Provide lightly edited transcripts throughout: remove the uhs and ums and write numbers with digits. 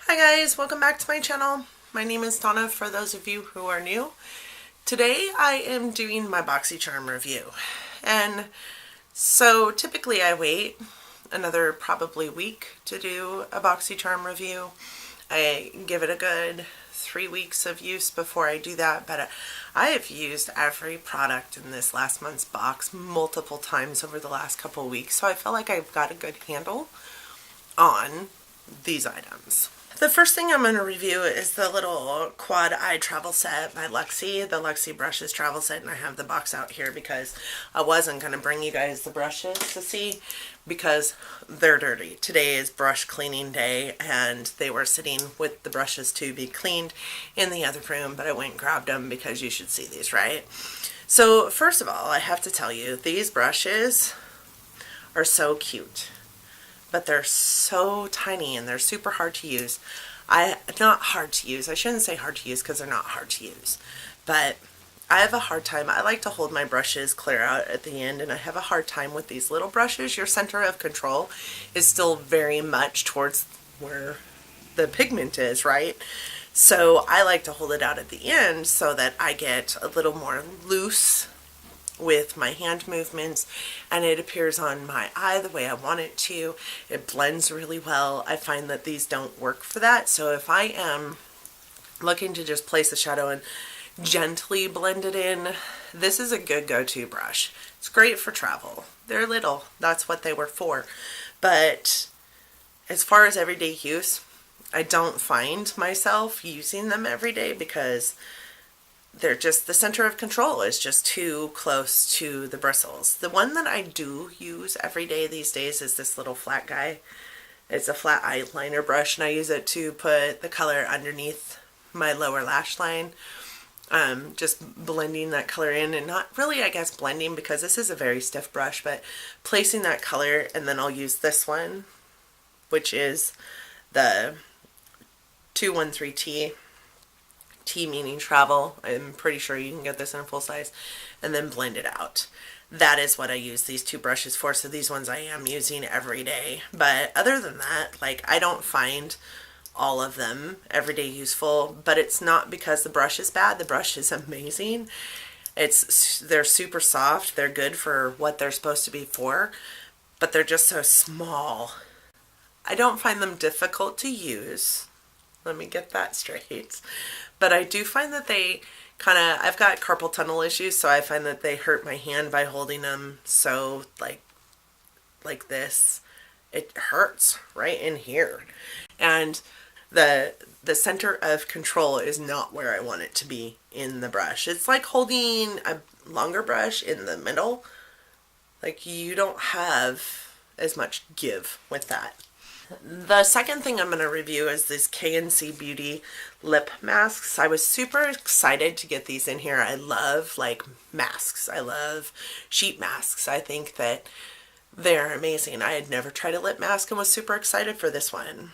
Hi guys, welcome back to my channel. My name is Donna for those of you who are new. Today I am doing my BoxyCharm review. And so typically I wait another probably week to do a BoxyCharm review. I give it a good 3 weeks of use before I do that, but I have used every product in this last month's box multiple times over the last couple of weeks, so I feel like I've got a good handle on these items. The first thing I'm going to review is the little quad eye travel set by Luxy, the Luxy brushes travel set, and I have the box out here because I wasn't going to bring you guys the brushes to see because they're dirty. Today is brush cleaning day and they were sitting with the brushes to be cleaned in the other room, but I went and grabbed them because you should see these, right? So first of all, I have to tell you, these brushes are so cute. But they're so tiny and they're super hard to use. Not hard to use. I shouldn't say hard to use because they're not hard to use. But I have a hard time. I like to hold my brushes clear out at the end, and I have a hard time with these little brushes. Your center of control is still very much towards where the pigment is, right? So I like to hold it out at the end so that I get a little more loose with my hand movements and it appears on my eye the way I want it to. It blends really well. I find that these don't work for that, so if I am looking to just place a shadow and gently blend it in, this is a good go-to brush. It's great for travel. They're little, that's what they were for, but as far as everyday use, I don't find myself using them every day because they're just, the center of control is just too close to the bristles. The one that I do use every day these days is this little flat guy. It's a flat eyeliner brush and I use it to put the color underneath my lower lash line. Just blending that color in, and not really, I guess, blending because this is a very stiff brush, but placing that color, and then I'll use this one, which is the 213T. T meaning travel. I'm pretty sure you can get this in a full size, and then blend it out. That is what I use these two brushes for, so these ones I am using every day. But other than that, like, I don't find all of them everyday useful, but it's not because the brush is bad. The brush is amazing. They're super soft. They're good for what they're supposed to be for, but they're just so small. I don't find them difficult to use. Let me get that straight. But I do find that they I've got carpal tunnel issues, so I find that they hurt my hand by holding them so like this. It hurts right in here. And the center of control is not where I want it to be in the brush. It's like holding a longer brush in the middle. Like, you don't have as much give with that. The second thing I'm going to review is these K&C Beauty lip masks. I was super excited to get these in here. I love, like, masks. I love sheet masks. I think that they're amazing. I had never tried a lip mask and was super excited for this one.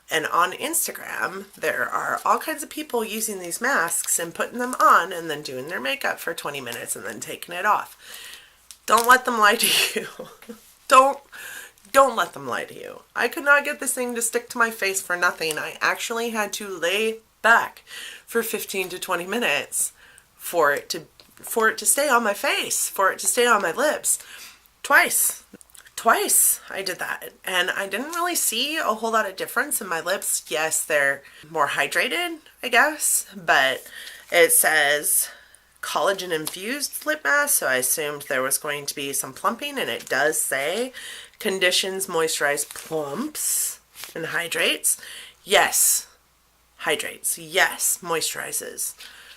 And on Instagram, there are all kinds of people using these masks and putting them on and then doing their makeup for 20 minutes and then taking it off. Don't let them lie to you. Don't let them lie to you. I could not get this thing to stick to my face for nothing. I actually had to lay back for 15 to 20 minutes for it to stay on my face, for it to stay on my lips. Twice I did that, and I didn't really see a whole lot of difference in my lips. Yes, they're more hydrated, I guess, but it says collagen infused lip mask, so I assumed there was going to be some plumping, and it does say conditions, moisturize, plumps, and hydrates. Yes, hydrates. Yes, moisturizes.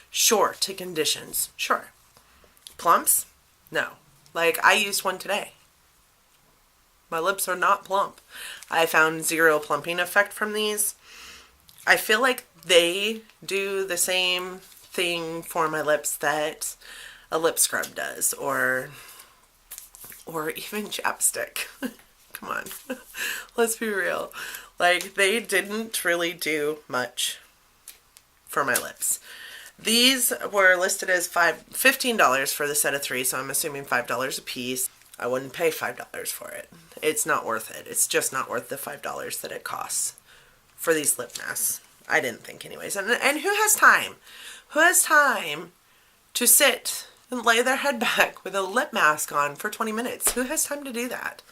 Sure, to conditions. Sure. Plumps? No. Like, I used one today. My lips are not plump. I found zero plumping effect from these. I feel like they do the same thing for my lips that a lip scrub does, or even chapstick. Come on. Let's be real. Like, they didn't really do much for my lips. These were listed as $15 for the set of 3, so I'm assuming $5 a piece. I wouldn't pay $5 for it. It's not worth it. It's just not worth the $5 that it costs for these lip masks. I didn't think anyways. And who has time? Who has time to sit and lay their head back with a lip mask on for 20 minutes? Who has time to do that?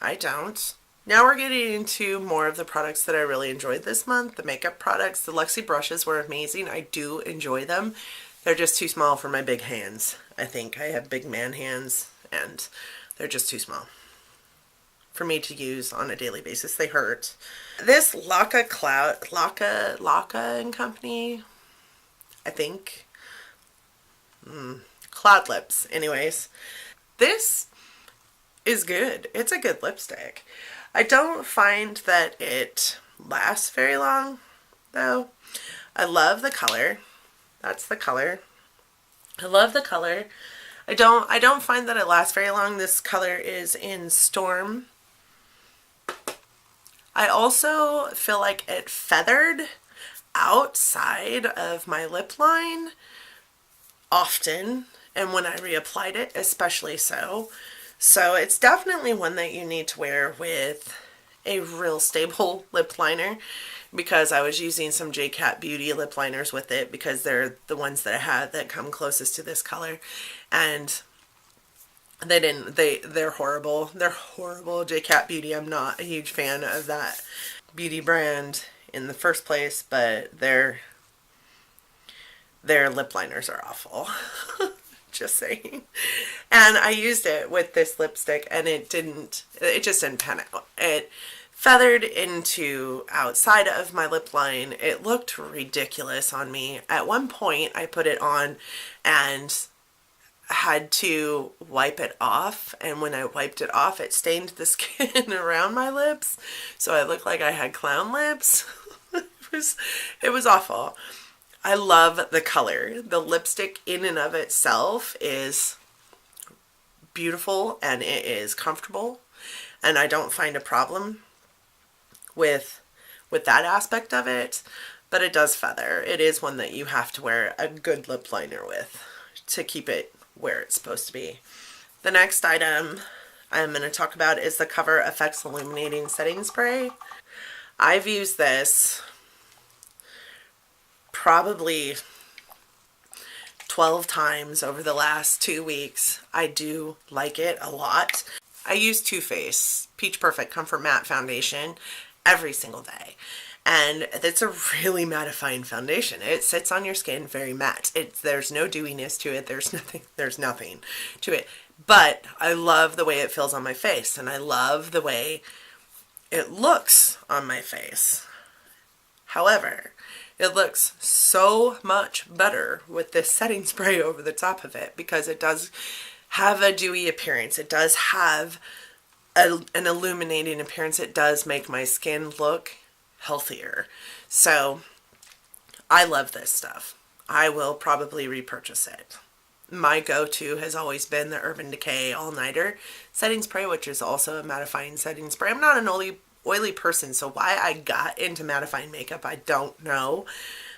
I don't. Now we're getting into more of the products that I really enjoyed this month. The makeup products. The Luxie brushes were amazing. I do enjoy them. They're just too small for my big hands. I think I have big man hands and they're just too small for me to use on a daily basis. They hurt. This Laka and Company, I think. Cloud Lips. Anyways, this is good. It's a good lipstick. I don't find that it lasts very long, though. I love the color. That's the color. I love the color. I don't find that it lasts very long. This color is in Storm. I also feel like it feathered outside of my lip line often, and when I reapplied it, especially so. So it's definitely one that you need to wear with a real stable lip liner, because I was using some JCat Beauty lip liners with it because they're the ones that I had that come closest to this color, and they're horrible. They're horrible. JCat Beauty, I'm not a huge fan of that beauty brand in the first place, but their lip liners are awful. Just saying. And I used it with this lipstick and it just didn't pan out. It feathered into outside of my lip line. It looked ridiculous on me. At one point I put it on and had to wipe it off, and when I wiped it off it stained the skin around my lips, so I looked like I had clown lips. It was awful. I love the color. The lipstick in and of itself is beautiful and it is comfortable, and I don't find a problem with that aspect of it, but it does feather. It is one that you have to wear a good lip liner with to keep it where it's supposed to be. The next item I'm going to talk about is the Cover FX Illuminating Setting Spray. I've used this probably 12 times over the last 2 weeks. I do like it a lot. I use Too Faced Peach Perfect Comfort Matte Foundation every single day. And it's a really mattifying foundation. It sits on your skin very matte. There's no dewiness to it. There's nothing to it. But I love the way it feels on my face, and I love the way it looks on my face. However, it looks so much better with this setting spray over the top of it, because it does have a dewy appearance. It does have an illuminating appearance. It does make my skin look healthier. So I love this stuff. I will probably repurchase it. My go-to has always been the Urban Decay All Nighter setting spray, which is also a mattifying setting spray. I'm not an oily person, so why I got into mattifying makeup I don't know,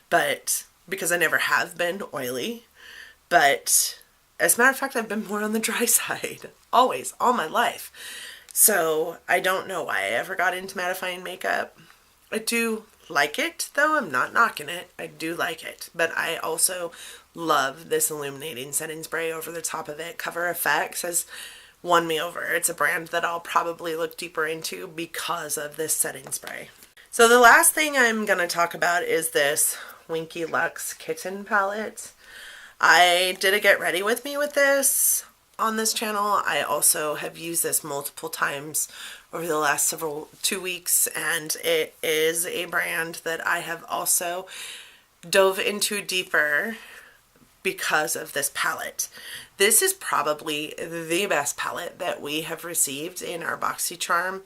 but because I never have been oily. But as a matter of fact, I've been more on the dry side always, all my life. So I don't know why I ever got into mattifying makeup. I do like it, though. I'm not knocking it. I do like it. But I also love this illuminating setting spray over the top of it. Cover FX has won me over. It's a brand that I'll probably look deeper into because of this setting spray. So the last thing I'm going to talk about is this Winky Lux Kitten palette. I did a get ready with me with this on this channel. I also have used this multiple times over the last 2 weeks, and it is a brand that I have also dove into deeper because of this palette. This is probably the best palette that we have received in our BoxyCharm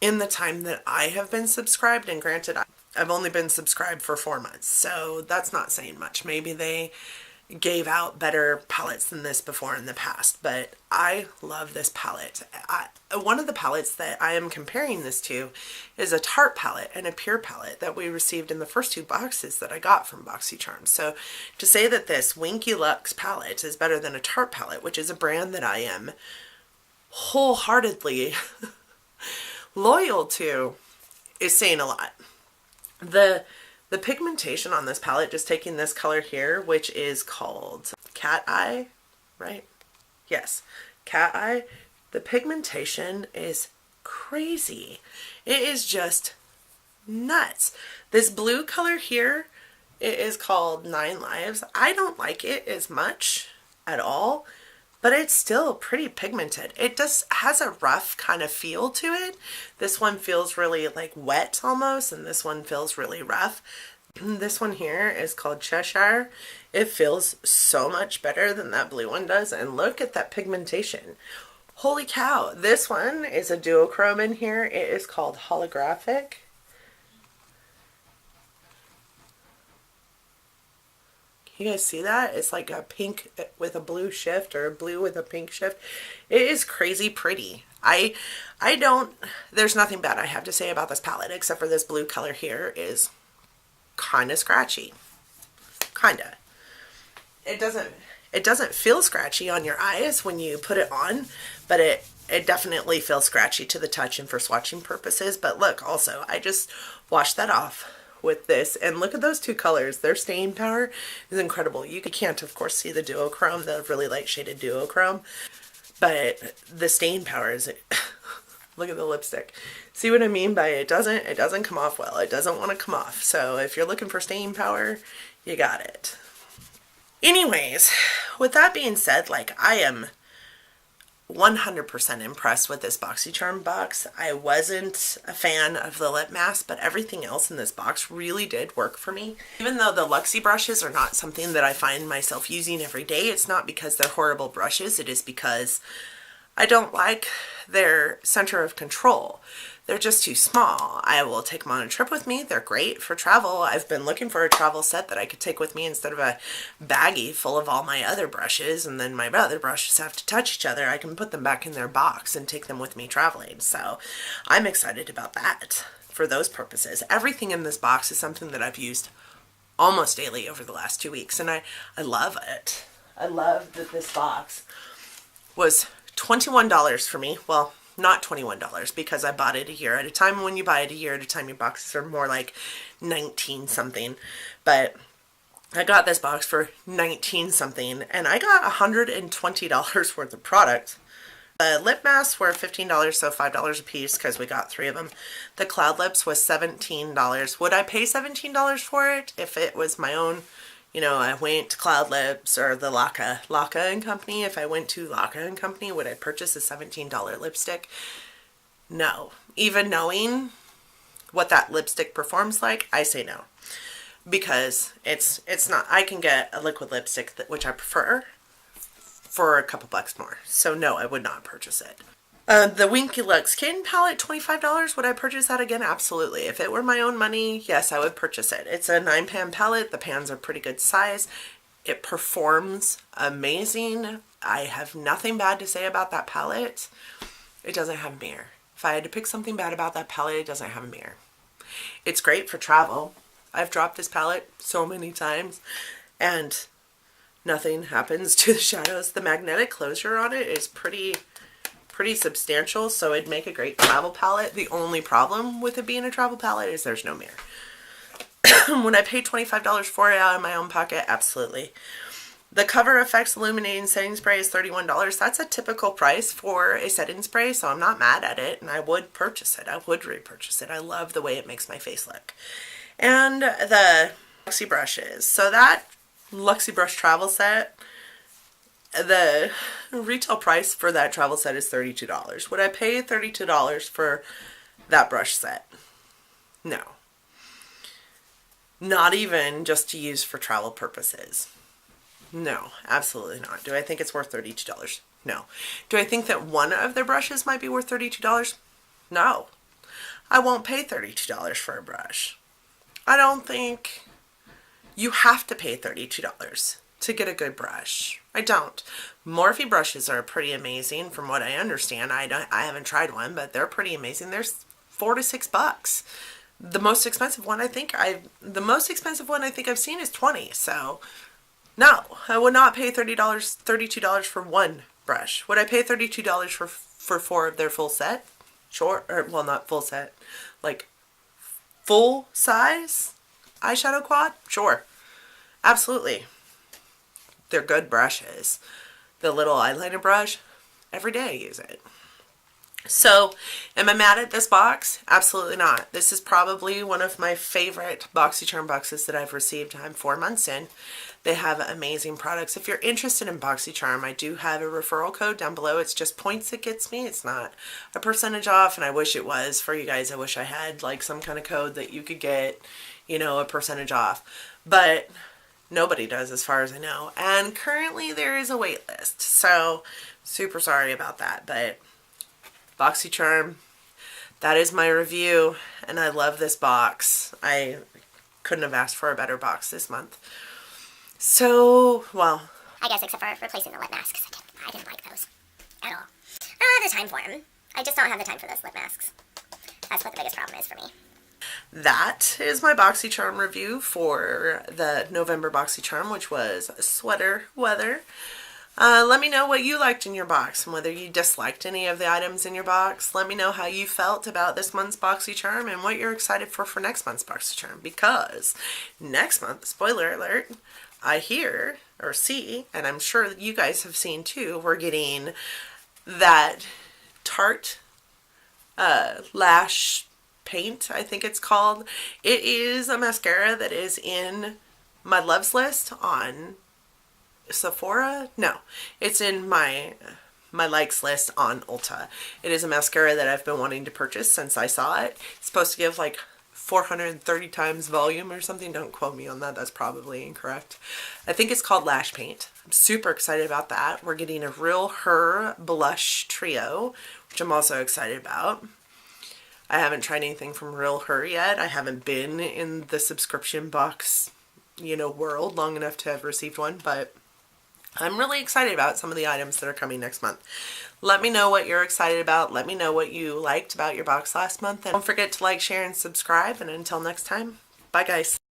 in the time that I have been subscribed, and granted I've only been subscribed for 4 months, so that's not saying much. Maybe they gave out better palettes than this before in the past, but I love this palette. One of the palettes that I am comparing this to is a Tarte palette and a Pure palette that we received in the first 2 boxes that I got from BoxyCharm. So to say that this Winky Lux palette is better than a Tarte palette, which is a brand that I am wholeheartedly loyal to, is saying a lot. The pigmentation on this palette, just taking this color here, which is called Cat Eye, right? Yes, Cat Eye. The pigmentation is crazy. It is just nuts. This blue color here, it is called Nine Lives. I don't like it as much at all, but it's still pretty pigmented. It just has a rough kind of feel to it. This one feels really like wet almost, and this one feels really rough. This one here is called Cheshire. It feels so much better than that blue one does, and look at that pigmentation. Holy cow. This one is a duochrome in here. It is called Holographic. You guys see that? It's like a pink with a blue shift, or a blue with a pink shift. It is crazy pretty. I don't, there's nothing bad I have to say about this palette, except for this blue color here is kind of scratchy. Kind of. It doesn't feel scratchy on your eyes when you put it on, but it definitely feels scratchy to the touch and for swatching purposes. But look, also, I just washed that off with this, and look at those two colors. Their staying power is incredible. You can't, of course, see the duochrome, the really light shaded duochrome, but the staying power is look at the lipstick. See what I mean by it doesn't come off well. It doesn't want to come off. So if you're looking for staying power, you got it. Anyways, with that being said, like, I am 100% impressed with this BoxyCharm box. I wasn't a fan of the lip mask, but everything else in this box really did work for me. Even though the Luxie brushes are not something that I find myself using every day, it's not because they're horrible brushes. It is because I don't like their center of control. They're just too small. I will take them on a trip with me. They're great for travel. I've been looking for a travel set that I could take with me instead of a baggie full of all my other brushes, and then my other brushes have to touch each other. I can put them back in their box and take them with me traveling. So I'm excited about that for those purposes. Everything in this box is something that I've used almost daily over the last 2 weeks, and I love it. I love that this box was $21 for me. Well, not $21 because I bought it a year at a time. When you buy it a year at a time, your boxes are more like 19 something. But I got this box for 19 something, and I got $120 worth of product. The lip masks were $15, so $5 a piece because we got 3 of them. The Cloud Lips was $17. Would I pay $17 for it if it was my own? You know, I went to Cloud Lips or the Laka & Company. If I went to Laka & Company, would I purchase a $17 lipstick? No. Even knowing what that lipstick performs like, I say no. Because it's not, I can get a liquid lipstick, which I prefer, for a couple bucks more. So no, I would not purchase it. The Winky Look Skin Palette, $25. Would I purchase that again? Absolutely. If it were my own money, yes, I would purchase it. It's a 9-pan palette. The pans are pretty good size. It performs amazing. I have nothing bad to say about that palette. It doesn't have a mirror. If I had to pick something bad about that palette, it doesn't have a mirror. It's great for travel. I've dropped this palette so many times, and nothing happens to the shadows. The magnetic closure on it is pretty substantial, so it'd make a great travel palette. The only problem with it being a travel palette is there's no mirror. When I paid $25 for it out of my own pocket, absolutely. The Cover FX Illuminating Setting Spray is $31. That's a typical price for a setting spray, so I'm not mad at it, and I would purchase it. I would repurchase it. I love the way it makes my face look. And the Luxie brushes. So that Luxie brush travel set, the retail price for that travel set is $32. Would I pay $32 for that brush set? No. Not even just to use for travel purposes. No, absolutely not. Do I think it's worth $32? No. Do I think that one of their brushes might be worth $32? No. I won't pay $32 for a brush. I don't think you have to pay $32 to get a good brush. I don't. Morphe brushes are pretty amazing from what I understand. I haven't tried one, but they're pretty amazing. They're $4 to $6. The most expensive one I think I've seen is $20. So no, I would not pay $32 for one brush. Would I pay $32 for 4 of their full set? Sure. Or, well, not full set, like full size eyeshadow quad? Sure. Absolutely. They're good brushes. The little eyeliner brush, every day I use it. So, am I mad at this box? Absolutely not. This is probably one of my favorite BoxyCharm boxes that I've received. I'm 4 months in. They have amazing products. If you're interested in BoxyCharm, I do have a referral code down below. It's just points it gets me. It's not a percentage off, and I wish it was for you guys. I wish I had like some kind of code that you could get, you know, a percentage off. But nobody does as far as I know. And currently there is a wait list. So, super sorry about that. But BoxyCharm, that is my review, and I love this box. I couldn't have asked for a better box this month. So, well, I guess except for replacing the lip masks. I didn't like those at all. I don't have the time for them. I just don't have the time for those lip masks. That's what the biggest problem is for me. That is my BoxyCharm review for the November BoxyCharm, which was sweater weather. Let me know what you liked in your box and whether you disliked any of the items in your box. Let me know how you felt about this month's BoxyCharm and what you're excited for next month's BoxyCharm. Because next month, spoiler alert, I hear or see, and I'm sure you guys have seen too, we're getting that Tarte lash paint, I think it's called. It is a mascara that is in my loves list on Sephora. No, it's in my likes list on Ulta. It is a mascara that I've been wanting to purchase since I saw it. It's supposed to give like 430 times volume or something. Don't quote me on that. That's probably incorrect. I think it's called Lash Paint. I'm super excited about that. We're getting a Real Her blush trio, which I'm also excited about. I haven't tried anything from Real Her yet. I haven't been in the subscription box, you know, world long enough to have received one, but I'm really excited about some of the items that are coming next month. Let me know what you're excited about. Let me know what you liked about your box last month. And don't forget to like, share, and subscribe. And until next time, bye guys.